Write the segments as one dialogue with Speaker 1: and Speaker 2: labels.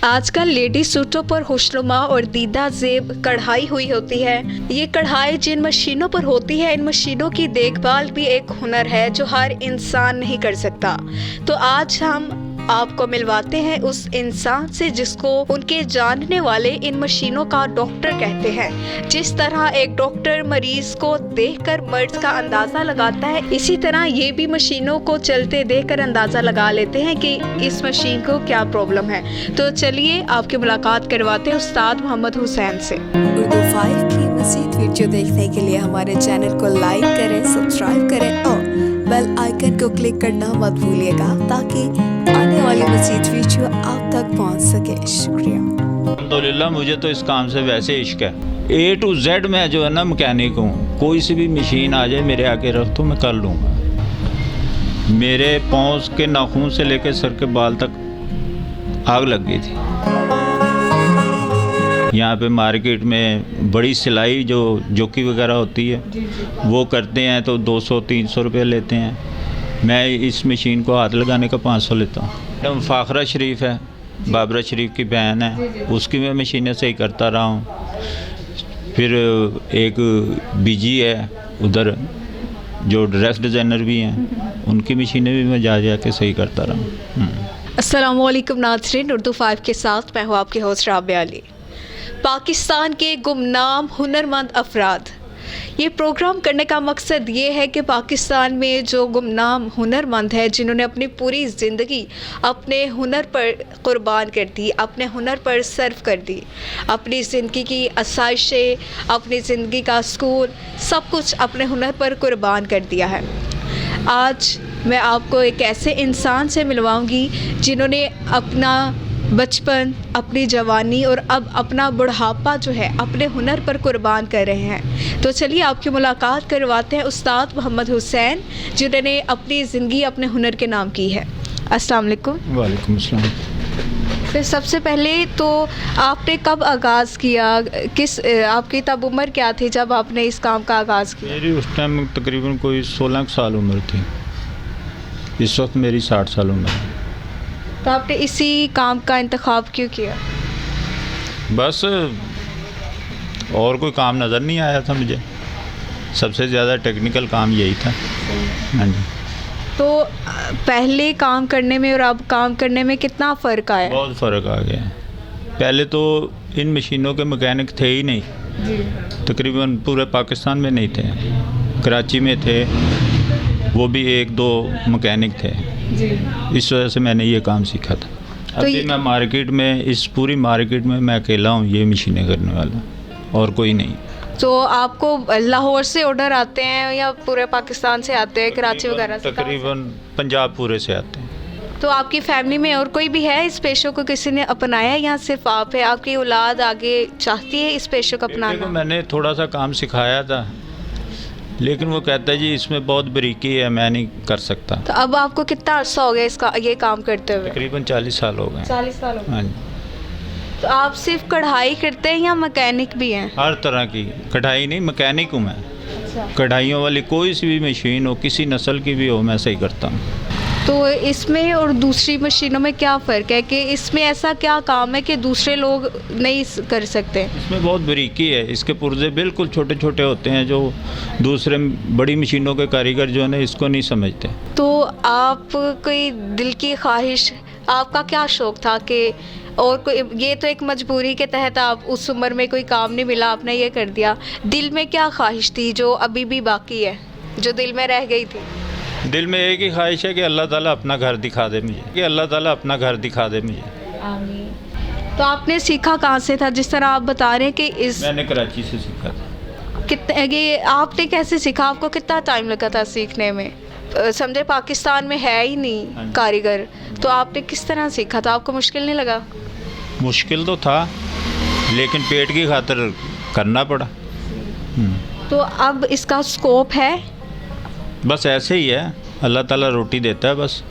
Speaker 1: आजकल लेडी सूटों पर खुशनुमा और दीदा जेब कढ़ाई हुई होती है। ये कढ़ाई जिन मशीनों पर होती है, इन मशीनों की देखभाल भी एक हुनर है जो हर इंसान नहीं कर सकता। तो आज हम आपको मिलवाते हैं उस इंसान से जिसको उनके जानने वाले इन मशीनों का डॉक्टर कहते हैं। जिस तरह एक डॉक्टर मरीज को देखकर मर्ज का अंदाज़ा लगाता है, इसी तरह ये भी मशीनों को चलते देखकर अंदाज़ा लगा लेते हैं कि इस मशीन को क्या प्रॉब्लम है। तो चलिए आपकी मुलाकात करवाते हैं उस्ताद मोहम्मद हुसैन से।
Speaker 2: उर्दू 5 की मज़ीद वीडियो देखने के लिए हमारे चैनल को लाइक करें, सब्सक्राइब करें और बेल आइकन को क्लिक करना मत भूलिएगा ताकि आने वाली मज़ीद वीडियो आप तक पहुंच सके। शुक्रिया।
Speaker 3: अल्हम्दुलिल्लाह, मुझे तो इस काम से वैसे इश्क है। A to Z मैं जो है ना मैकेनिक हूँ। कोई सी भी मशीन आ जाए मेरे आगे रख तो मैं कर लूँगा। मेरे पाँव के नाखून से लेकर सर के बाल तक आग लग गई थी। यहाँ पे मार्केट में बड़ी सिलाई जो जोकी वगैरह होती है वो करते हैं तो 200-300 रुपये लेते हैं। मैं इस मशीन को हाथ लगाने का 500 लेता हूँ। फ़ाखरा शरीफ है, बाबरा शरीफ की बहन है, उसकी मैं मशीनें सही करता रहा हूँ। फिर एक बीजी है उधर जो ड्रेस डिज़ाइनर भी हैं, उनकी मशीनें भी मैं जा के सही करता रहा हूँ।
Speaker 1: अस्सलाम वालेकुम नाज़रीन, उर्दू 5 के साथ मैं हूँ आपके होस्ट राबिया अली। पाकिस्तान के गुमनाम हुनरमंद अफराद, ये प्रोग्राम करने का मकसद ये है कि पाकिस्तान में जो गुमनाम हुनरमंद है जिन्होंने अपनी पूरी ज़िंदगी अपने हुनर पर कुर्बान कर दी, अपने हुनर पर सर्व कर दी, अपनी ज़िंदगी की आसाइशें, अपनी ज़िंदगी का स्कूल, सब कुछ अपने हुनर पर कुर्बान कर दिया है। आज मैं आपको एक ऐसे इंसान से मिलवाऊंगी जिन्होंने अपना बचपन, अपनी जवानी और अब अपना बुढ़ापा जो है अपने हुनर पर कुर्बान कर रहे हैं। तो चलिए आपकी मुलाकात करवाते हैं उस्ताद मोहम्मद हुसैन जिन्होंने अपनी ज़िंदगी अपने हुनर के नाम की है। अस्सलाम वालेकुम।
Speaker 3: वालेकुम अस्सलाम।
Speaker 1: फिर सबसे पहले तो आपने कब आगाज़ किया, आपकी तब उम्र क्या थी जब आपने इस काम का आगाज़ किया?
Speaker 3: मेरी उस टाइम तकरीबन कोई 16 साल उम्र थी। इस वक्त मेरी 60 साल उम्र है।
Speaker 1: तो आपने इसी काम का इंतखाब क्यों किया?
Speaker 3: बस और कोई काम नज़र नहीं आया था मुझे। सबसे ज़्यादा टेक्निकल काम यही था। हाँ जी।
Speaker 1: तो पहले काम करने में और अब काम करने में कितना फ़र्क आया?
Speaker 3: बहुत फ़र्क आ गया। पहले तो इन मशीनों के मैकेनिक थे ही नहीं
Speaker 1: जी।
Speaker 3: तकरीबन पूरे पाकिस्तान में नहीं थे। कराची में थे, वो भी 1-2 मैकेनिक थे
Speaker 1: जी।
Speaker 3: इस वजह से मैंने ये काम सीखा था। अभी मैं मार्केट में, इस पूरी मार्केट में मैं अकेला हूँ ये मशीनें करने वाला, और कोई नहीं।
Speaker 1: तो आपको लाहौर से ऑर्डर आते हैं या पूरे पाकिस्तान से आते हैं, कराची वगैरह से?
Speaker 3: तकरीबन पंजाब पूरे से आते हैं।
Speaker 1: तो आपकी फैमिली में और कोई भी है इस पेशे को किसी ने अपनाया या सिर्फ आप है? आपकी औलाद आगे चाहती है इस पेशे को अपनाना?
Speaker 3: मैंने थोड़ा सा काम सिखाया था लेकिन वो कहता है जी इसमें बहुत बारीकी है, मैं नहीं कर सकता।
Speaker 1: तो अब आपको कितना अर्सा हो गया इसका ये काम करते हुए?
Speaker 3: तकरीबन 40 साल हो गए।
Speaker 1: 40 साल हो गए।
Speaker 3: हाँ जी।
Speaker 1: तो आप सिर्फ कढ़ाई करते हैं या मैकेनिक भी हैं?
Speaker 3: हर तरह की कढ़ाई नहीं, मैकेनिक हूँ मैं।
Speaker 1: अच्छा।
Speaker 3: कढ़ाइयों वाली कोई सी भी मशीन हो, किसी नस्ल की भी हो, मैं सही करता हूँ।
Speaker 1: तो इसमें और दूसरी मशीनों में क्या फ़र्क है कि इसमें ऐसा क्या काम है कि दूसरे लोग नहीं कर सकते?
Speaker 3: इसमें बहुत बारीकी है। इसके पुर्जे बिल्कुल छोटे छोटे होते हैं जो दूसरे बड़ी मशीनों के कारीगर जो है ना इसको नहीं समझते।
Speaker 1: तो आप कोई दिल की ख्वाहिश, आपका क्या शौक़ था कि और कोई, ये तो एक मजबूरी के तहत आप उस उम्र में कोई काम नहीं मिला आपने ये कर दिया, दिल में क्या ख्वाहिश थी जो अभी भी बाकी है, जो दिल में रह गई थी?
Speaker 3: दिल में एक ही ख्वाहिश है कि अल्लाह ताला अपना घर दिखा दे मुझे, कि अल्लाह ताला अपना घर दिखा दे मुझे।
Speaker 1: आमीन। तो आपने सीखा कहाँ से था? जिस तरह आप बता रहे हैं कि
Speaker 3: मैंने कराची से सीखा था।
Speaker 1: कितने, ये आपने कैसे सीखा? आपको कितना टाइम लगा था सीखने में? समझे पाकिस्तान में है ही नहीं कारीगर, तो आपने किस तरह सीखा था? आपको मुश्किल नहीं लगा?
Speaker 3: मुश्किल तो था लेकिन पेट की खातिर करना पड़ा।
Speaker 1: तो अब इसका स्कोप है?
Speaker 3: बस ऐसे ही है, अल्लाह ताला रोटी देता है बस।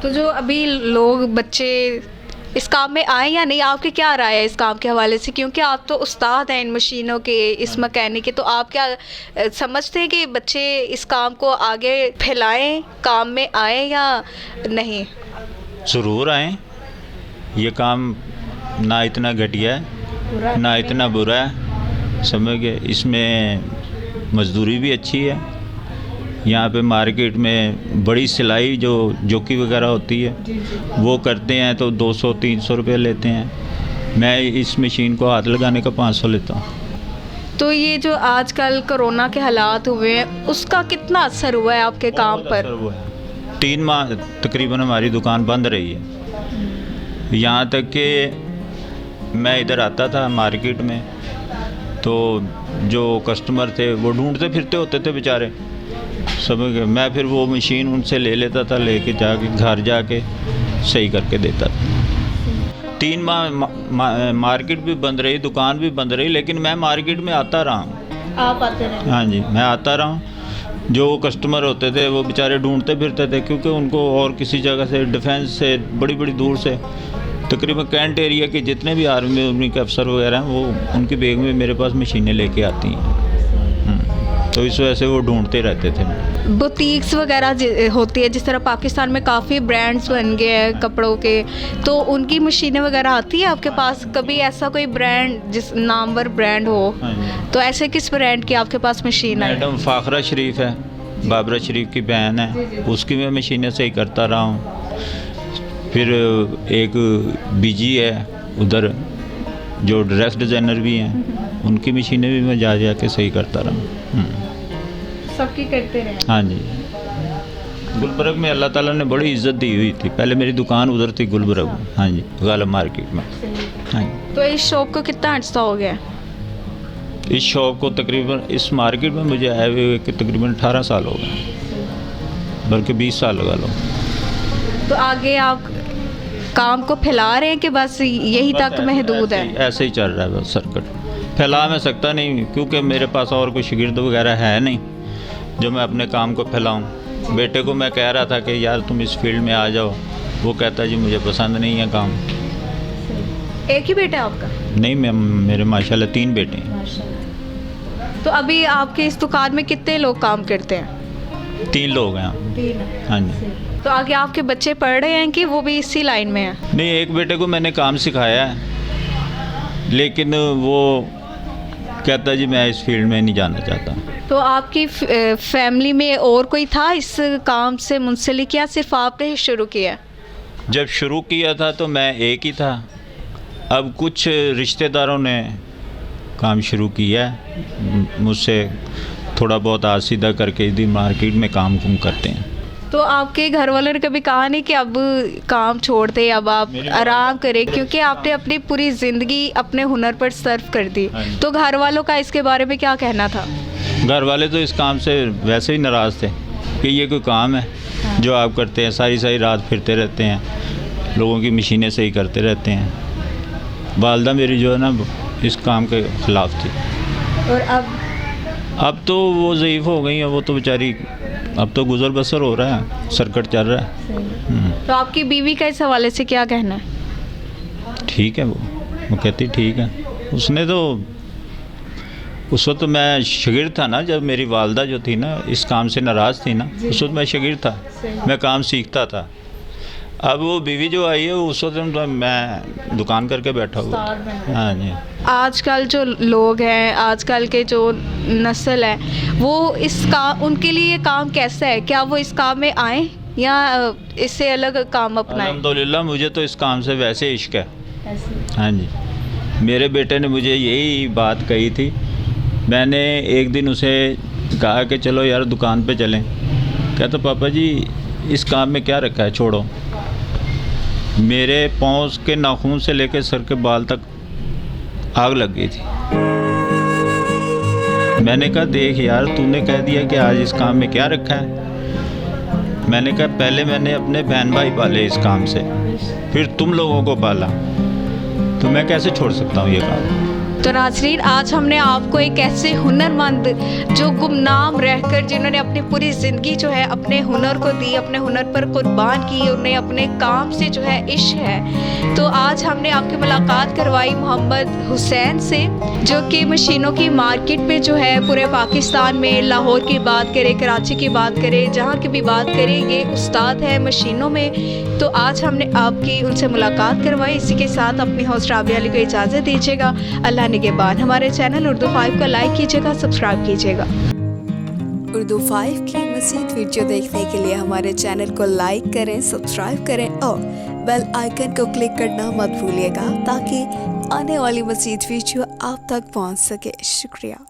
Speaker 1: तो जो अभी लोग बच्चे इस काम में आए या नहीं, आपकी क्या राय है इस काम के हवाले से? क्योंकि आप तो उस्ताद हैं इन मशीनों के, इस मैकेनिक के, तो आप क्या समझते हैं कि बच्चे इस काम को आगे फैलाएं, काम में आए या नहीं?
Speaker 3: ज़रूर आएँ। ये काम ना इतना घटिया है ना इतना बुरा है, समझ गए। इसमें मजदूरी भी अच्छी है। यहाँ पे मार्केट में बड़ी सिलाई जो जोकी वगैरह होती है वो करते हैं तो 200-300 रुपये लेते हैं। मैं इस मशीन को हाथ लगाने का 500 लेता हूँ।
Speaker 1: तो ये जो आजकल कोरोना के हालात हुए हैं उसका कितना असर हुआ है आपके काम
Speaker 3: बहुत
Speaker 1: पर?
Speaker 3: असर हुआ है। 3 माह तकरीबन हमारी दुकान बंद रही है। यहाँ तक कि मैं इधर आता था मार्केट में तो जो कस्टमर थे वो ढूंढते फिरते होते थे बेचारे, समझ गए। मैं फिर वो मशीन उनसे ले लेता था, लेके जाके घर जाके सही करके देता था। 3 माह मार्केट भी बंद रही, दुकान भी बंद रही, लेकिन मैं मार्केट में आता रहा हूँ।
Speaker 1: आप आते रहे?
Speaker 3: हाँ जी, मैं आता रहा हूँ। जो कस्टमर होते थे वो बेचारे ढूंढते फिरते थे, क्योंकि उनको और किसी जगह से, डिफेंस से, बड़ी बड़ी दूर से, तकरीबन कैंट एरिया के जितने भी आर्मी के अफसर वगैरह हैं वो उनकी बैग में मेरे पास मशीनें लेके आती हैं। तो इस वजह से वो ढूंढते रहते थे।
Speaker 1: बुटीक्स वगैरह होती है, जिस तरह पाकिस्तान में काफ़ी ब्रांड्स बन गए हैं कपड़ों के, तो उनकी मशीनें वगैरह आती है आपके पास? कभी ऐसा कोई ब्रांड जिस नामवर ब्रांड हो, तो ऐसे किस ब्रांड की आपके पास मशीन है?
Speaker 3: मैडम फाखरा शरीफ है, बाबरा शरीफ की बहन है, उसकी मैं मशीनें सही करता रहा हूँ। फिर एक बीजी है उधर जो ड्रेस डिज़ाइनर भी हैं, उनकी मशीनें भी मैं जा के सही करता रहा हूँ।
Speaker 1: सबकी करते रहे?
Speaker 3: हाँ जी। गुलबर्ग में अल्लाह ताला ने बड़ी इज्जत दी हुई थी। पहले मेरी दुकान उधर थी गुलबर्ग में, हाँ जी, गालिब मार्केट में। हाँ जी।
Speaker 1: तो इस शॉप को कितना अर्सा हो गया?
Speaker 3: इस शॉप को तकरीबन, इस मार्केट में मुझे आए हुए कि तकरीबन 18 साल हो गए, बल्कि 20 साल लगा लो।
Speaker 1: तो आगे आप काम को फैला रहे हैं कि बस यही
Speaker 3: बस
Speaker 1: तक महदूद है?
Speaker 3: ऐसे ही चल रहा है बस सर्किट। फैला मैं सकता नहीं, क्योंकि मेरे पास और कोई शागिर्द वगैरह है नहीं जो मैं अपने काम को फैलाऊं। बेटे को मैं कह रहा था कि यार तुम इस फील्ड में आ जाओ, वो कहता जी मुझे पसंद नहीं है काम।
Speaker 1: एक ही बेटा आपका?
Speaker 3: नहीं, मेरे माशाल्लाह 3 बेटे हैं।
Speaker 1: तो अभी आपके इस दुकान में कितने लोग काम करते हैं?
Speaker 3: 3 लोग हैं।
Speaker 1: 3।
Speaker 3: हाँ जी।
Speaker 1: तो आगे आपके बच्चे पढ़ रहे हैं कि वो भी इसी लाइन में हैं?
Speaker 3: नहीं, एक बेटे को मैंने काम सिखाया है, लेकिन वो कहता जी मैं इस फील्ड में नहीं जाना चाहता।
Speaker 1: तो आपकी फैमिली में और कोई था इस काम से मुंसलिक या सिर्फ आपने ही शुरू किया?
Speaker 3: जब शुरू किया था तो मैं एक ही था। अब कुछ रिश्तेदारों ने काम शुरू किया है, मुझसे थोड़ा बहुत आज सीधा करके इधर मार्केट में काम करते हैं।
Speaker 1: तो आपके घर वालों ने कभी कहा नहीं कि अब काम छोड़ दे, अब आप आराम करें, क्योंकि आपने अपनी पूरी ज़िंदगी अपने हुनर पर सर्व कर दी? तो घर वालों का इसके बारे में क्या कहना था?
Speaker 3: घर वाले तो इस काम से वैसे ही नाराज़ थे कि ये कोई काम है जो आप करते हैं, सारी सारी रात फिरते रहते हैं, लोगों की मशीनें सही करते रहते हैं। वालदा मेरी जो है ना इस काम के ख़िलाफ़ थी।
Speaker 1: और अब
Speaker 3: तो वो ज़ईफ़ हो गई हैं, वो तो बेचारी अब तो गुजर बसर हो रहा है, सर्किट चल रहा है।
Speaker 1: तो आपकी बीवी का इस हवाले से क्या कहना है?
Speaker 3: ठीक है, वो कहती ठीक है। उसने तो उस वक्त मैं शागिर्द था ना, जब मेरी वालदा जो थी ना इस काम से नाराज़ थी ना, उस वक्त मैं शागिर्द था, मैं काम सीखता था। अब वो बीवी जो आई है उस वक्त तो मैं दुकान करके बैठा हुआ। हाँ जी।
Speaker 1: आजकल जो लोग हैं, आजकल के जो नस्ल है, वो इस काम, उनके लिए ये काम कैसा है? क्या वो इस काम में आए या इससे अलग काम अपनाएं?
Speaker 3: अल्हम्दुलिल्लाह मुझे तो इस काम से वैसे इश्क है। हाँ जी। मेरे बेटे ने मुझे यही बात कही थी। मैंने एक दिन उसे कहा कि चलो यार दुकान पे चलें। कहता पापा जी इस काम में क्या रखा है, छोड़ो। मेरे पाँव के नाखून से लेकर सर के बाल तक आग लग गई थी। मैंने कहा देख यार, तूने कह दिया कि आज इस काम में क्या रखा है। मैंने कहा पहले मैंने अपने बहन भाई पाले इस काम से, फिर तुम लोगों को पाला, तो मैं कैसे छोड़ सकता हूँ ये काम।
Speaker 1: तो नाज़रीन, आज हमने आपको एक ऐसे हुनरमंद जो गुमनाम रहकर जिन्होंने अपनी पूरी ज़िंदगी जो है अपने हुनर को दी, अपने हुनर पर कुर्बान की, उन्हें अपने काम से जो है इश्क है, तो आज हमने आपकी मुलाकात करवाई मोहम्मद हुसैन से, जो कि मशीनों की मार्केट में जो है पूरे पाकिस्तान में, लाहौर की बात करें, कराची की बात करें, जहाँ की भी बात करें, ये उस्ताद है मशीनों में। तो आज हमने आपकी उनसे मुलाकात करवाई। इसी के साथ अपनी होस्ट राबिया अली को इजाज़त दीजिएगा। अल्लाह निगहबान। हमारे चैनल उर्दू 5 को लाइक कीजिएगा, सब्सक्राइब कीजिएगा।
Speaker 2: उर्दू 5 की मज़ीद वीडियो देखने के लिए हमारे चैनल को लाइक करें, सब्सक्राइब करें और बेल आइकन को क्लिक करना मत भूलिएगा ताकि आने वाली मज़ीद वीडियो आप तक पहुंच सके। शुक्रिया।